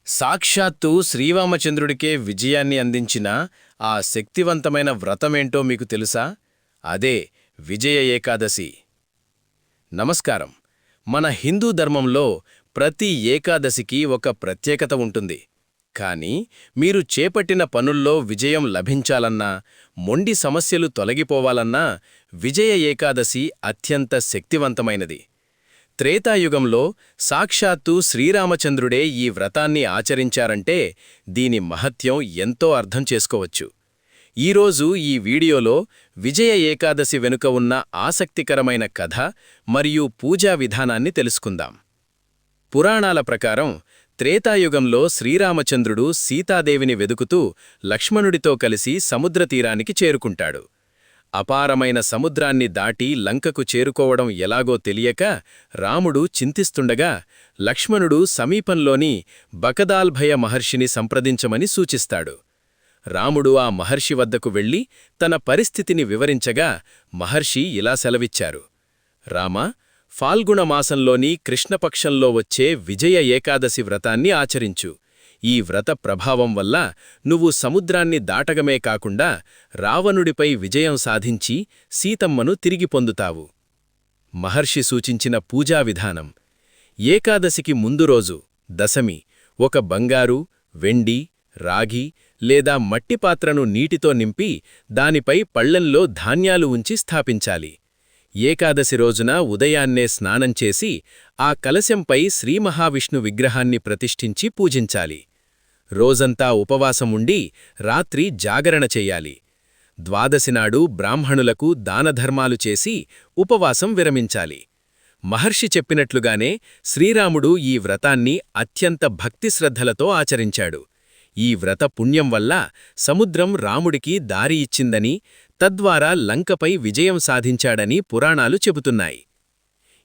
సాక్షాత్తు శ్రీరామచంద్రుడికే విజయాన్ని అందించిన ఆ శక్తివంతమైన వ్రతమేంటో మీకు తెలుసా? అదే విజయ ఏకాదశి. నమస్కారం. మన హిందూ ధర్మంలో ప్రతి ఏకాదశికి ఒక ప్రత్యేకత ఉంటుంది. కానీ మీరు చేపట్టిన పనుల్లో విజయం లభించాలన్నా, మొండి సమస్యలు తొలగిపోవాలన్నా విజయ ఏకాదశి అత్యంత శక్తివంతమైనది. త్రేతాయుగంలో సాక్షాత్తు శ్రీరామచంద్రుడే ఈ వ్రతాన్ని ఆచరించారంటే దీని మహత్యం ఎంతో అర్థం చేసుకోవచ్చు. ఈరోజు ఈ వీడియోలో విజయ ఏకాదశి వెనుక ఉన్న ఆసక్తికరమైన కథ మరియు పూజా విధానాన్ని తెలుసుకుందాం. పురాణాల ప్రకారం త్రేతాయుగంలో శ్రీరామచంద్రుడు సీతాదేవిని వెదుకుతూ లక్ష్మణుడితో కలిసి సముద్రతీరానికి చేరుకుంటాడు. అపారమైన సముద్రాన్ని దాటి లంకకు చేరుకోవడం ఎలాగో తెలియక రాముడు చింతిస్తుండగా లక్ష్మణుడు సమీపంలోని బకదాల్భయ మహర్షిని సంప్రదించమని సూచిస్తాడు. రాముడు ఆ మహర్షి వద్దకు వెళ్లి తన పరిస్థితిని వివరించగా మహర్షి ఇలా సెలవిచ్చారు: రామా, ఫాల్గుణ మాసంలోని కృష్ణపక్షంలో వచ్చే విజయ ఏకాదశి వ్రతాన్ని ఆచరించు. ఈ వ్రత ప్రభావం వల్ల నువ్వు సముద్రాన్ని దాటగమే కాకుండా రావణుడిపై విజయం సాధించి సీతమ్మను తిరిగి పొందుతావు. మహర్షి సూచించిన పూజా విధానం: ఏకాదశికి ముందు రోజు దశమి ఒక బంగారు, వెండి, రాగి లేదా మట్టి పాత్రను నీటితో నింపి దానిపై పళ్లెంలో ధాన్యాలు ఉంచి స్థాపించాలి. ఏకాదశి రోజున ఉదయాన్నే స్నానం చేసి ఆ కలశంపై శ్రీమహావిష్ణు విగ్రహాన్ని ప్రతిష్ఠించి పూజించాలి. రోజంతా ఉపవాసముండి రాత్రి జాగరణ చెయ్యాలి. ద్వాదశినాడు బ్రాహ్మణులకు దానధర్మాలు చేసి ఉపవాసం విరమించాలి. మహర్షి చెప్పినట్లుగానే శ్రీరాముడు ఈ వ్రతాన్ని అత్యంత భక్తిశ్రద్ధలతో ఆచరించాడు. ఈ వ్రత పుణ్యం వల్ల సముద్రం రాముడికి దారి ఇచ్చిందని, తద్వారా లంకపై విజయం సాధించాడని పురాణాలు చెబుతున్నాయి.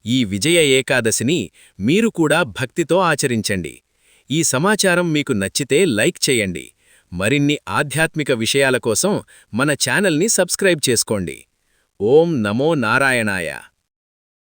ఈ విజయ ఏకాదశిని మీరు కూడా భక్తితో ఆచరించండి. ఈ సమాచారం మీకు నచ్చితే లైక్ చేయండి. మరిన్ని ఆధ్యాత్మిక విషయాల కోసం మన ఛానల్ని సబ్స్క్రైబ్ చేసుకోండి. ఓం నమో నారాయణాయ.